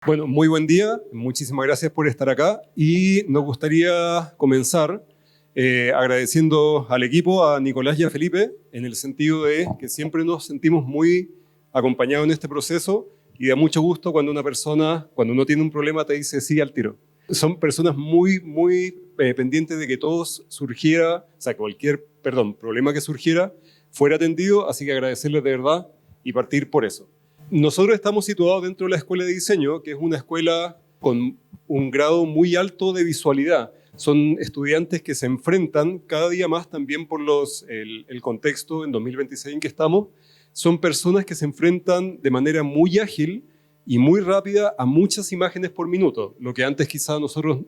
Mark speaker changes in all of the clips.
Speaker 1: Bueno, muy buen día, muchísimas gracias por estar acá y nos gustaría comenzar agradeciendo al equipo, a Nicolás y a Felipe, en el sentido de que siempre nos sentimos muy acompañados en este proceso y da mucho gusto cuando una persona, cuando uno tiene un problema, te dice sí al tiro. Son personas muy pendientes de que todo surgiera, o sea, cualquier, problema que surgiera fuera atendido, así que agradecerles de verdad y partir por eso. Nosotros estamos situados dentro de la Escuela de Diseño, que es una escuela con un grado muy alto de visualidad. Son estudiantes que se enfrentan cada día más también por el contexto en 2026 en que estamos. Son personas que se enfrentan de manera muy ágil y muy rápida a muchas imágenes por minuto, lo que antes quizá nosotros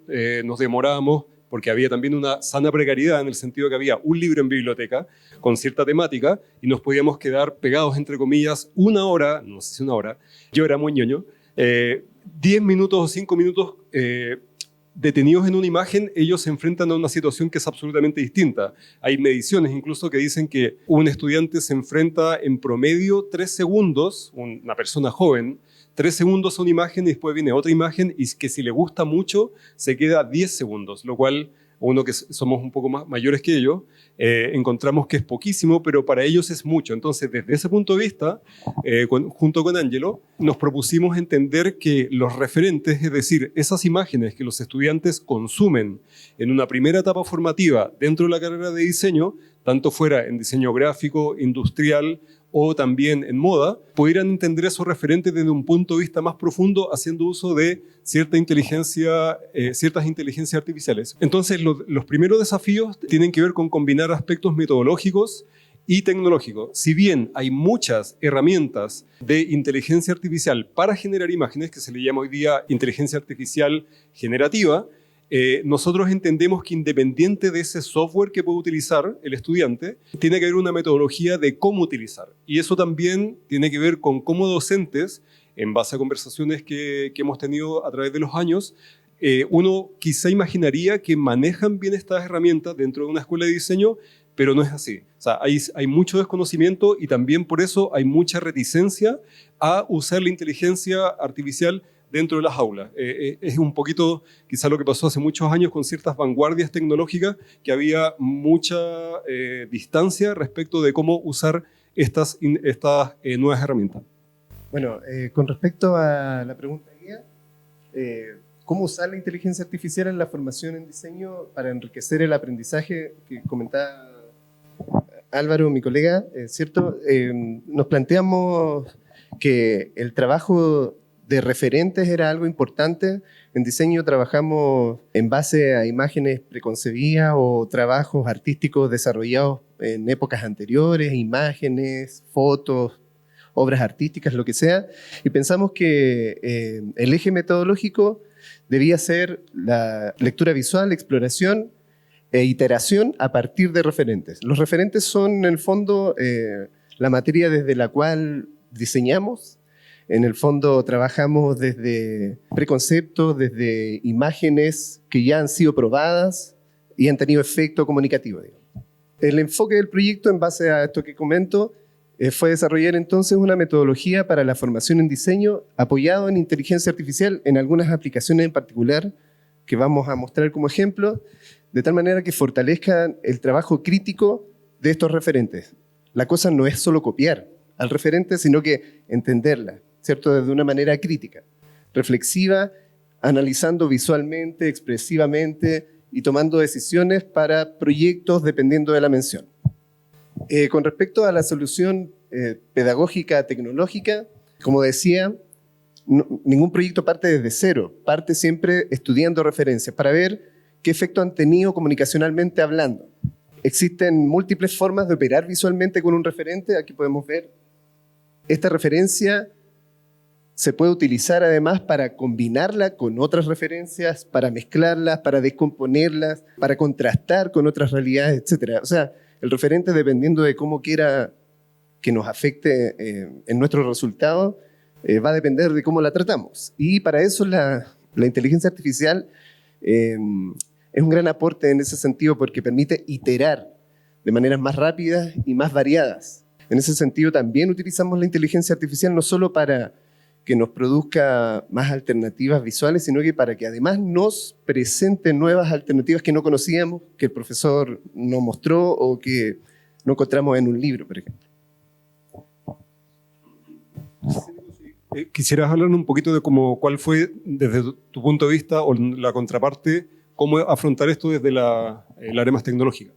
Speaker 1: nos demorábamos porque había también una sana precariedad en el sentido de que había un libro en biblioteca con cierta temática y nos podíamos quedar pegados, entre comillas, una hora, no sé si una hora, yo era muy ñoño, 10 minutos o 5 minutos detenidos en una imagen. Ellos se enfrentan a una situación que es absolutamente distinta. Hay mediciones incluso que dicen que un estudiante se enfrenta en promedio 3 segundos, una persona joven, 3 segundos a una imagen y después viene otra imagen y que si le gusta mucho se queda 10 segundos, lo cual uno que somos un poco más mayores que ellos, encontramos que es poquísimo, pero para ellos es mucho. Entonces, desde ese punto de vista, junto con Ángelo, nos propusimos entender que los referentes, es decir, esas imágenes que los estudiantes consumen en una primera etapa formativa dentro de la carrera de diseño, tanto fuera en diseño gráfico, industrial o también en moda, pudieran entender esos referentes desde un punto de vista más profundo, haciendo uso de ciertas inteligencias artificiales. Entonces, los primeros desafíos tienen que ver con combinar aspectos metodológicos y tecnológicos. Si bien hay muchas herramientas de inteligencia artificial para generar imágenes, que se le llama hoy día inteligencia artificial generativa, nosotros entendemos que independiente de ese software que puede utilizar el estudiante, tiene que haber una metodología de cómo utilizar. Y eso también tiene que ver con cómo docentes, en base a conversaciones que hemos tenido a través de los años, uno quizá imaginaría que manejan bien estas herramientas dentro de una escuela de diseño, pero no es así. O sea, hay mucho desconocimiento y también por eso hay mucha reticencia a usar la inteligencia artificial dentro de las aulas. Es un poquito quizá lo que pasó hace muchos años con ciertas vanguardias tecnológicas, que había mucha distancia respecto de cómo usar estas nuevas herramientas.
Speaker 2: Bueno, con respecto a la pregunta guía, ¿cómo usar la inteligencia artificial en la formación en diseño para enriquecer el aprendizaje que comentaba Álvaro, mi colega, ¿cierto? Nos planteamos que el trabajo de referentes era algo importante. En diseño trabajamos en base a imágenes preconcebidas o trabajos artísticos desarrollados en épocas anteriores, imágenes, fotos, obras artísticas, lo que sea, y pensamos que el eje metodológico debía ser la lectura visual, exploración e iteración a partir de referentes. Los referentes son, en el fondo, la materia desde la cual diseñamos. En el fondo trabajamos desde preconceptos, desde imágenes que ya han sido probadas y han tenido efecto comunicativo, digamos. El enfoque del proyecto, en base a esto que comento, fue desarrollar entonces una metodología para la formación en diseño apoyado en inteligencia artificial en algunas aplicaciones en particular que vamos a mostrar como ejemplo, de tal manera que fortalezcan el trabajo crítico de estos referentes. La cosa no es solo copiar al referente, sino que entenderla, ¿cierto? Desde una manera crítica, reflexiva, analizando visualmente, expresivamente y tomando decisiones para proyectos dependiendo de la mención. Con respecto a la solución pedagógica tecnológica, como decía, ningún proyecto parte desde cero, parte siempre estudiando referencias para ver qué efecto han tenido comunicacionalmente hablando. Existen múltiples formas de operar visualmente con un referente. Aquí podemos ver esta referencia. Se puede utilizar además para combinarla con otras referencias, para mezclarlas, para descomponerlas, para contrastar con otras realidades, etc. O sea, el referente, dependiendo de cómo quiera que nos afecte en nuestro resultado, va a depender de cómo la tratamos. Y para eso la inteligencia artificial es un gran aporte en ese sentido, porque permite iterar de maneras más rápidas y más variadas. En ese sentido también utilizamos la inteligencia artificial no solo para que nos produzca más alternativas visuales, sino que para que además nos presente nuevas alternativas que no conocíamos, que el profesor nos mostró o que no encontramos en un libro, por ejemplo.
Speaker 1: ¿Quisieras hablar un poquito de cuál fue, desde tu punto de vista, o la contraparte, cómo afrontar esto desde el área más tecnológica?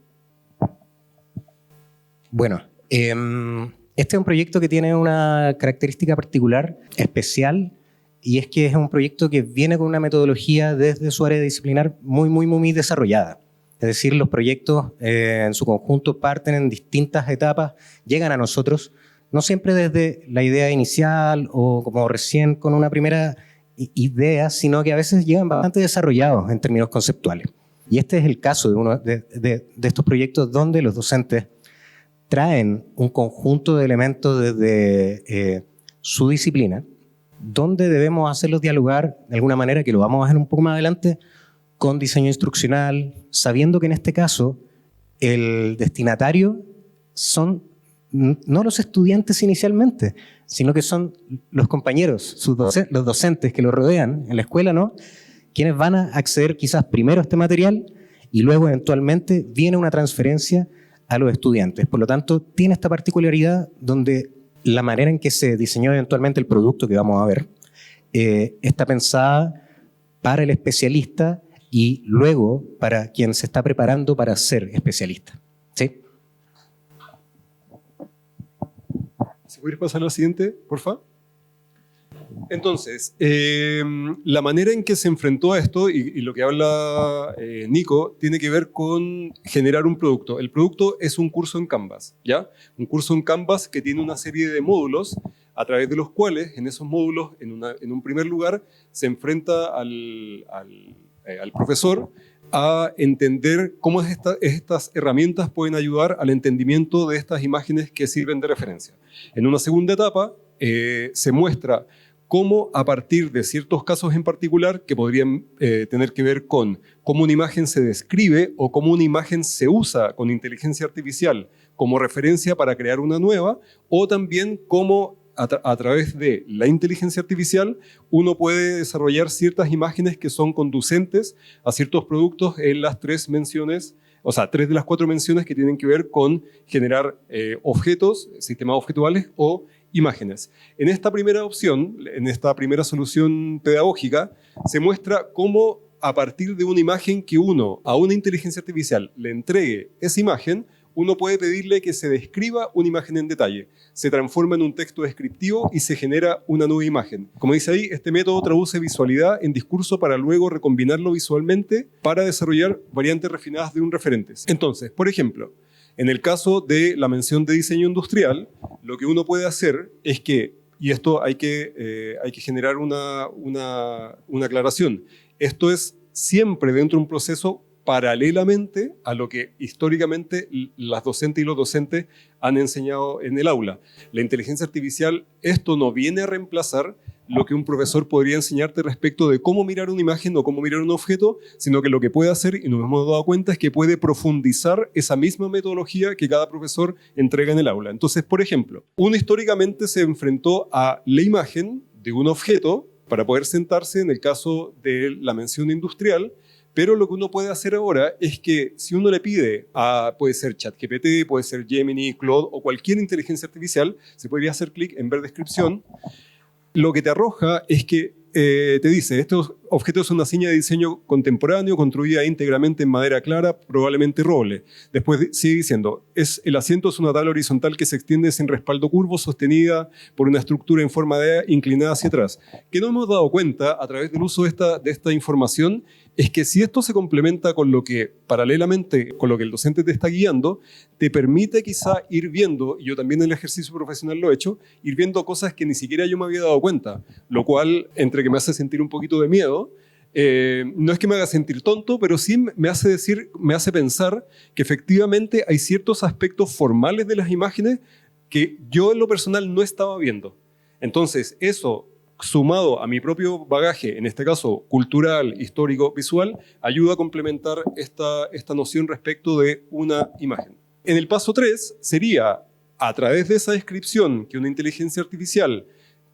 Speaker 3: Bueno, este es un proyecto que tiene una característica particular, especial, y es que es un proyecto que viene con una metodología desde su área disciplinar muy desarrollada. Es decir, los proyectos en su conjunto parten en distintas etapas, llegan a nosotros, no siempre desde la idea inicial o como recién con una primera idea, sino que a veces llegan bastante desarrollados en términos conceptuales. Y este es el caso de uno de estos proyectos donde los docentes traen un conjunto de elementos desde su disciplina, donde debemos hacerlos dialogar de alguna manera, que lo vamos a ver un poco más adelante, con diseño instruccional, sabiendo que en este caso el destinatario son no los estudiantes inicialmente, sino que son los compañeros, los docentes que los rodean en la escuela, ¿no? Quienes van a acceder quizás primero a este material y luego eventualmente viene una transferencia a los estudiantes. Por lo tanto, tiene esta particularidad donde la manera en que se diseñó eventualmente el producto que vamos a ver está pensada para el especialista y luego para quien se está preparando para ser especialista. ¿Sí?
Speaker 1: ¿Se puede pasar a la siguiente, por favor? Entonces, la manera en que se enfrentó a esto, y lo que habla Nico, tiene que ver con generar un producto. El producto es un curso en Canvas, ¿ya? Un curso en Canvas que tiene una serie de módulos a través de los cuales, en esos módulos, en un primer lugar, se enfrenta al profesor a entender cómo estas herramientas pueden ayudar al entendimiento de estas imágenes que sirven de referencia. En una segunda etapa, se muestra cómo a partir de ciertos casos en particular que podrían tener que ver con cómo una imagen se describe o cómo una imagen se usa con inteligencia artificial como referencia para crear una nueva, o también cómo a través de la inteligencia artificial uno puede desarrollar ciertas imágenes que son conducentes a ciertos productos en las tres menciones, o sea, 3 de las 4 menciones que tienen que ver con generar objetos, sistemas objetuales o imágenes. En esta primera opción, en esta primera solución pedagógica, se muestra cómo a partir de una imagen que uno a una inteligencia artificial le entregue esa imagen, uno puede pedirle que se describa una imagen en detalle. Se transforma en un texto descriptivo y se genera una nueva imagen. Como dice ahí, este método traduce visualidad en discurso para luego recombinarlo visualmente para desarrollar variantes refinadas de un referente. Entonces, por ejemplo, en el caso de la mención de diseño industrial, lo que uno puede hacer es que, y esto hay que generar una aclaración, esto es siempre dentro de un proceso paralelamente a lo que históricamente las docentes y los docentes han enseñado en el aula. La inteligencia artificial, esto no viene a reemplazar lo que un profesor podría enseñarte respecto de cómo mirar una imagen o cómo mirar un objeto, sino que lo que puede hacer, y nos hemos dado cuenta, es que puede profundizar esa misma metodología que cada profesor entrega en el aula. Entonces, por ejemplo, uno históricamente se enfrentó a la imagen de un objeto para poder sentarse en el caso de la mención industrial, pero lo que uno puede hacer ahora es que si uno le pide puede ser ChatGPT, puede ser Gemini, Claude o cualquier inteligencia artificial, se podría hacer clic en ver descripción. Lo que te arroja es que te dice, estos objetos son una seña de diseño contemporáneo construida íntegramente en madera clara, probablemente roble. Después sigue diciendo, el asiento es una tabla horizontal que se extiende sin respaldo curvo, sostenida por una estructura en forma de inclinada hacia atrás. Que no hemos dado cuenta a través del uso de esta información es que si esto se complementa con lo que, paralelamente con lo que el docente te está guiando, te permite quizá ir viendo, y yo también en el ejercicio profesional lo he hecho, ir viendo cosas que ni siquiera yo me había dado cuenta, lo cual, entre que me hace sentir un poquito de miedo, no es que me haga sentir tonto, pero sí me hace pensar que efectivamente hay ciertos aspectos formales de las imágenes que yo en lo personal no estaba viendo. Entonces, eso, sumado a mi propio bagaje, en este caso cultural, histórico, visual, ayuda a complementar esta noción respecto de una imagen. En el paso 3 sería, a través de esa descripción que una inteligencia artificial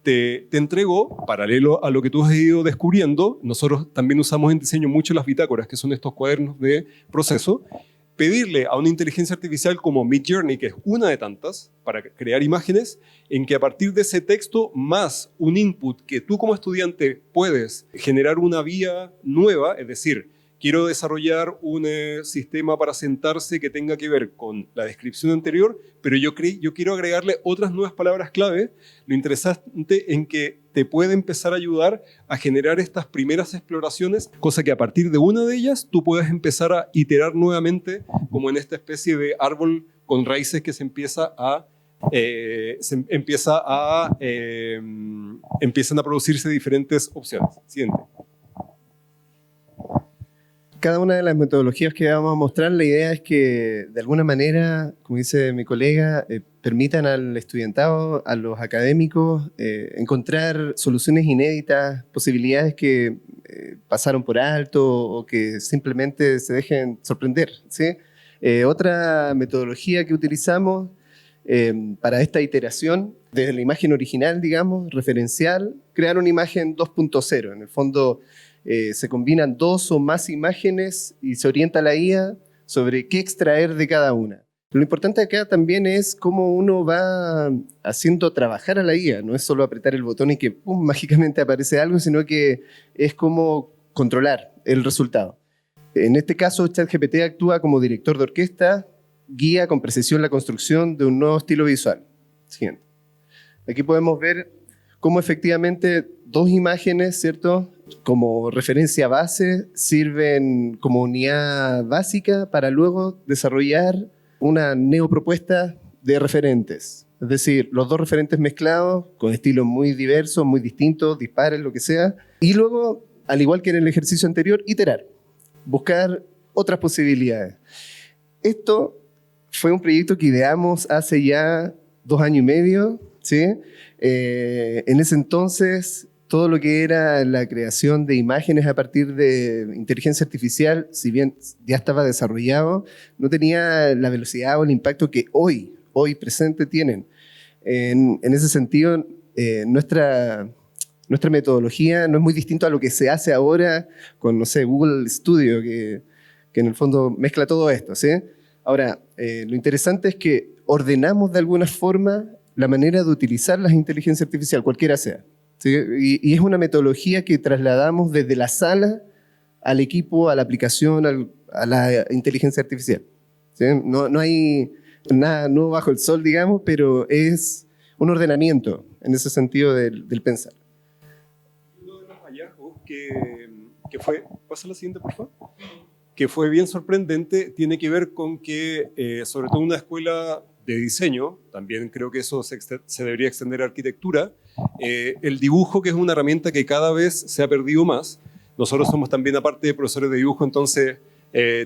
Speaker 1: te entregó, paralelo a lo que tú has ido descubriendo, nosotros también usamos en diseño mucho las bitácoras, que son estos cuadernos de proceso, pedirle a una inteligencia artificial como Midjourney, que es una de tantas, para crear imágenes, en que a partir de ese texto más un input que tú como estudiante puedes generar una vía nueva, es decir, quiero desarrollar un sistema para sentarse que tenga que ver con la descripción anterior, pero yo quiero agregarle otras nuevas palabras clave. Lo interesante en que te puede empezar a ayudar a generar estas primeras exploraciones, cosa que a partir de una de ellas tú puedes empezar a iterar nuevamente, como en esta especie de árbol con raíces que empiezan a producirse diferentes opciones. Siguiente.
Speaker 2: Cada una de las metodologías que vamos a mostrar, la idea es que de alguna manera, como dice mi colega, permitan al estudiantado, a los académicos, encontrar soluciones inéditas, posibilidades que pasaron por alto o que simplemente se dejen sorprender, ¿sí? Otra metodología que utilizamos para esta iteración, desde la imagen original, digamos, referencial, crear una imagen 2.0. En el fondo, se combinan dos o más imágenes y se orienta la IA sobre qué extraer de cada una. Lo importante acá también es cómo uno va haciendo trabajar a la IA. No es solo apretar el botón y que ¡pum!, mágicamente aparece algo, sino que es cómo controlar el resultado. En este caso, ChatGPT actúa como director de orquesta, guía con precisión la construcción de un nuevo estilo visual. Siguiente. Aquí podemos ver cómo efectivamente dos imágenes, ¿cierto?, como referencia base, sirven como unidad básica para luego desarrollar una neopropuesta de referentes. Es decir, los dos referentes mezclados con estilos muy diversos, muy distintos, dispares, lo que sea. Y luego, al igual que en el ejercicio anterior, iterar, buscar otras posibilidades. Esto fue un proyecto que ideamos hace ya 2 años y medio, ¿sí? En ese entonces, todo lo que era la creación de imágenes a partir de inteligencia artificial, si bien ya estaba desarrollado, no tenía la velocidad o el impacto que hoy presente tienen. En ese sentido, nuestra metodología no es muy distinta a lo que se hace ahora con, no sé, Google Studio, que en el fondo mezcla todo esto, ¿sí? Ahora, lo interesante es que ordenamos de alguna forma la manera de utilizar la inteligencia artificial, cualquiera sea. ¿Sí? Y es una metodología que trasladamos desde la sala al equipo, a la aplicación, a la inteligencia artificial. ¿Sí? No hay nada nuevo bajo el sol, digamos, pero es un ordenamiento en ese sentido del pensar.
Speaker 1: Uno de los hallazgos que fue... Pasa la siguiente, por favor. Que fue bien sorprendente, tiene que ver con que, sobre todo una escuela de diseño, también creo que eso se debería extender a arquitectura, el dibujo, que es una herramienta que cada vez se ha perdido más. Nosotros somos también, aparte de profesores de dibujo, entonces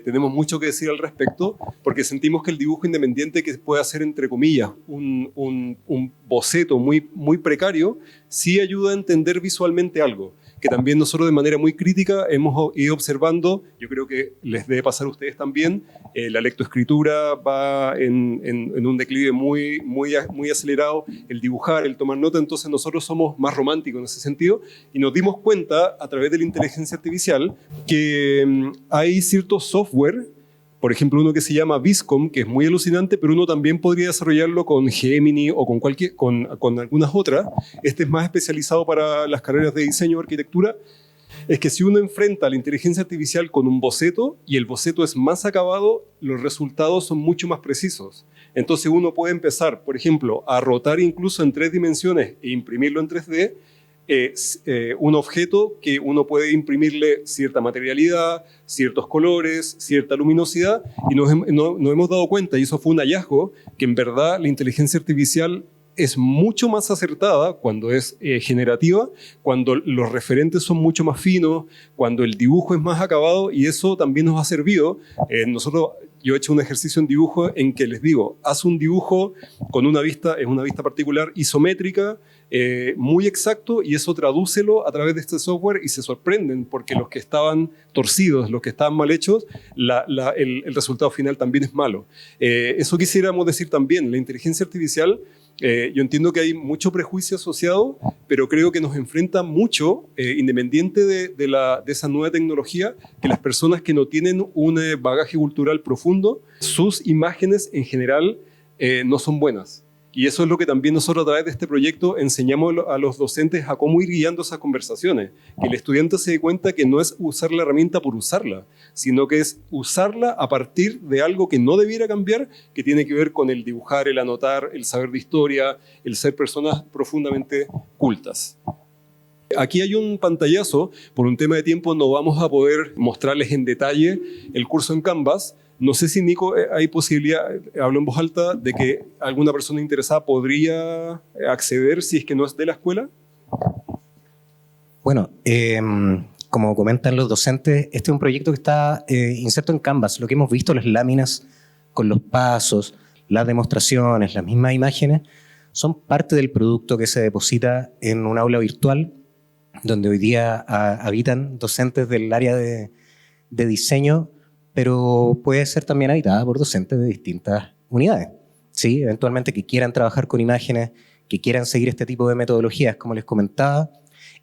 Speaker 1: tenemos mucho que decir al respecto, porque sentimos que el dibujo independiente, que puede hacer, entre comillas, un boceto muy precario, sí ayuda a entender visualmente algo, que también nosotros de manera muy crítica hemos ido observando. Yo creo que les debe pasar a ustedes también. La lectoescritura va en un declive muy acelerado, el dibujar, el tomar nota, entonces nosotros somos más románticos en ese sentido, y nos dimos cuenta a través de la inteligencia artificial que hay ciertos software, por ejemplo uno que se llama Viscom, que es muy alucinante, pero uno también podría desarrollarlo con Gemini o con algunas otras. Este es más especializado para las carreras de diseño o arquitectura. Es que si uno enfrenta la inteligencia artificial con un boceto y el boceto es más acabado, los resultados son mucho más precisos. Entonces uno puede empezar, por ejemplo, a rotar incluso en 3 dimensiones e imprimirlo en 3D, un objeto que uno puede imprimirle cierta materialidad, ciertos colores, cierta luminosidad, y nos hemos dado cuenta, y eso fue un hallazgo, que en verdad la inteligencia artificial es mucho más acertada cuando es generativa, cuando los referentes son mucho más finos, cuando el dibujo es más acabado, y eso también nos ha servido. Yo he hecho un ejercicio en dibujo en que les digo, haz un dibujo con una vista particular isométrica, muy exacto, y eso tradúcelo a través de este software, y se sorprenden porque los que estaban torcidos, los que estaban mal hechos, el resultado final también es malo. Eso quisiéramos decir también, la inteligencia artificial Yo entiendo que hay mucho prejuicio asociado, pero creo que nos enfrenta mucho, independiente de esa nueva tecnología, que las personas que no tienen un bagaje cultural profundo, sus imágenes en general no son buenas. Y eso es lo que también nosotros a través de este proyecto enseñamos a los docentes a cómo ir guiando esas conversaciones. Que el estudiante se dé cuenta que no es usar la herramienta por usarla, sino que es usarla a partir de algo que no debiera cambiar, que tiene que ver con el dibujar, el anotar, el saber de historia, el ser personas profundamente cultas. Aquí hay un pantallazo, por un tema de tiempo no vamos a poder mostrarles en detalle el curso en Canvas. No sé si, Nico, hay posibilidad, hablo en voz alta, de que alguna persona interesada podría acceder si es que no es de la escuela.
Speaker 3: Bueno, como comentan los docentes, este es un proyecto que está inserto en Canvas. Lo que hemos visto, las láminas con los pasos, las demostraciones, las mismas imágenes, son parte del producto que se deposita en un aula virtual, donde hoy día habitan docentes del área de diseño, pero puede ser también habitada por docentes de distintas unidades, ¿sí? Eventualmente que quieran trabajar con imágenes, que quieran seguir este tipo de metodologías, como les comentaba.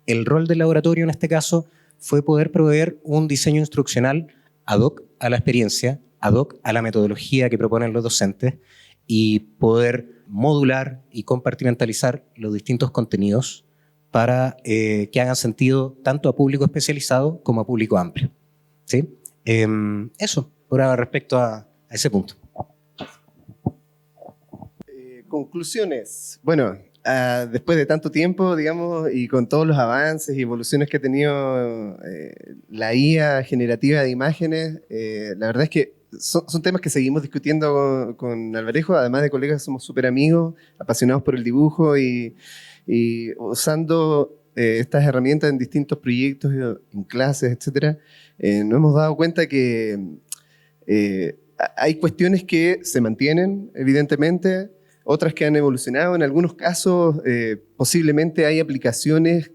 Speaker 3: El rol del laboratorio en este caso fue poder proveer un diseño instruccional ad hoc a la experiencia, ad hoc a la metodología que proponen los docentes y poder modular y compartimentalizar los distintos contenidos para que hagan sentido tanto a público especializado como a público amplio, ¿sí? Eso, por ahora respecto a ese punto.
Speaker 2: Conclusiones. Bueno, después de tanto tiempo, digamos, y con todos los avances y evoluciones que ha tenido la IA generativa de imágenes, la verdad es que son temas que seguimos discutiendo con Alvarejo. Además de colegas, somos súper amigos, apasionados por el dibujo y usando estas herramientas en distintos proyectos, en clases, etcétera. Nos hemos dado cuenta que hay cuestiones que se mantienen, evidentemente, otras que han evolucionado. En algunos casos, posiblemente hay aplicaciones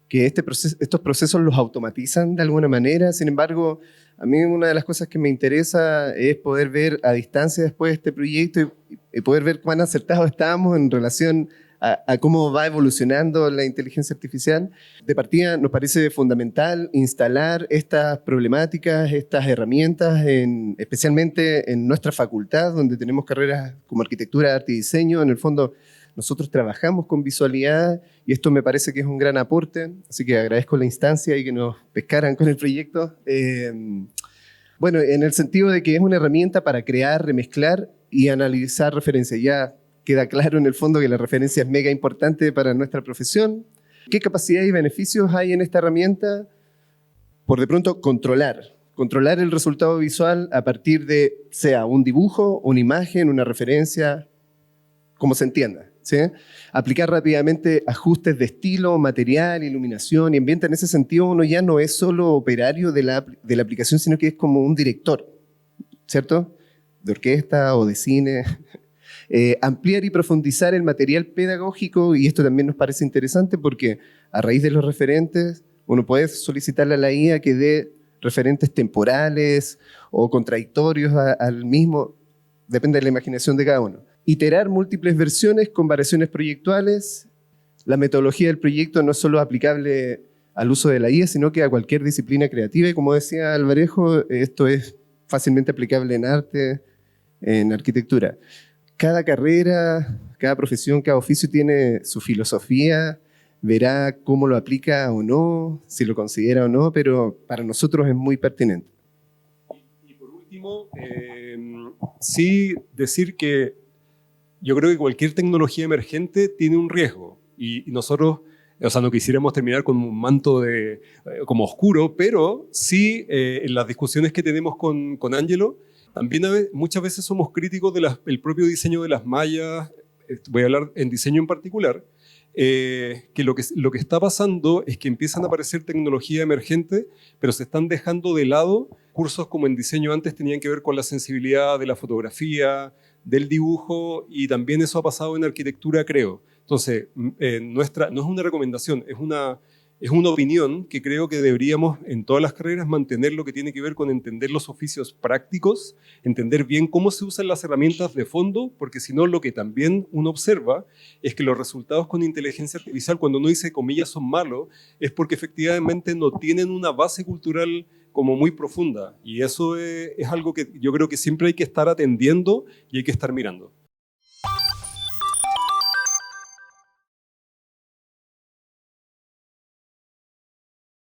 Speaker 2: que estos procesos los automatizan de alguna manera. Sin embargo, a mí una de las cosas que me interesa es poder ver a distancia después de este proyecto y poder ver cuán acertados estamos en relación a cómo va evolucionando la inteligencia artificial. De partida, nos parece fundamental instalar estas problemáticas, estas herramientas, especialmente en nuestra facultad, donde tenemos carreras como arquitectura, arte y diseño. En el fondo, nosotros trabajamos con visualidad y esto me parece que es un gran aporte, así que agradezco la instancia y que nos pescaran con el proyecto. Bueno, en el sentido de que es una herramienta para crear, remezclar y analizar referencias. Ya queda claro en el fondo que la referencia es mega importante para nuestra profesión. ¿Qué capacidades y beneficios hay en esta herramienta? Por de pronto, controlar el resultado visual a partir de, sea un dibujo, una imagen, una referencia, como se entienda, ¿sí? Aplicar rápidamente ajustes de estilo, material, iluminación y ambiente. En ese sentido, uno ya no es solo operario de la aplicación, sino que es como un director, ¿cierto? De orquesta o de cine. Ampliar y profundizar el material pedagógico, y esto también nos parece interesante porque a raíz de los referentes uno puede solicitarle a la IA que dé referentes temporales o contradictorios al mismo, depende de la imaginación de cada uno. Iterar múltiples versiones con variaciones proyectuales. La metodología del proyecto no es solo aplicable al uso de la IA, sino que a cualquier disciplina creativa, y como decía Alvarejo, esto es fácilmente aplicable en arte, en arquitectura. Cada carrera, cada profesión, cada oficio tiene su filosofía, verá cómo lo aplica o no, si lo considera o no, pero para nosotros es muy pertinente.
Speaker 1: Y por último, sí decir que yo creo que cualquier tecnología emergente tiene un riesgo y nosotros, o sea, no quisiéramos terminar con un manto como oscuro, pero sí en las discusiones que tenemos con Ángelo, también muchas veces somos críticos del propio diseño de las mallas. Voy a hablar en diseño en particular, que lo que está pasando es que empiezan a aparecer tecnología emergente, pero se están dejando de lado cursos como en diseño antes tenían que ver con la sensibilidad de la fotografía, del dibujo, y también eso ha pasado en arquitectura, creo. Entonces, no es una recomendación, es es una opinión que creo que deberíamos en todas las carreras mantener lo que tiene que ver con entender los oficios prácticos, entender bien cómo se usan las herramientas de fondo, porque si no lo que también uno observa es que los resultados con inteligencia artificial, cuando uno dice comillas son malos, es porque efectivamente no tienen una base cultural como muy profunda. Y eso es algo que yo creo que siempre hay que estar atendiendo y hay que estar mirando.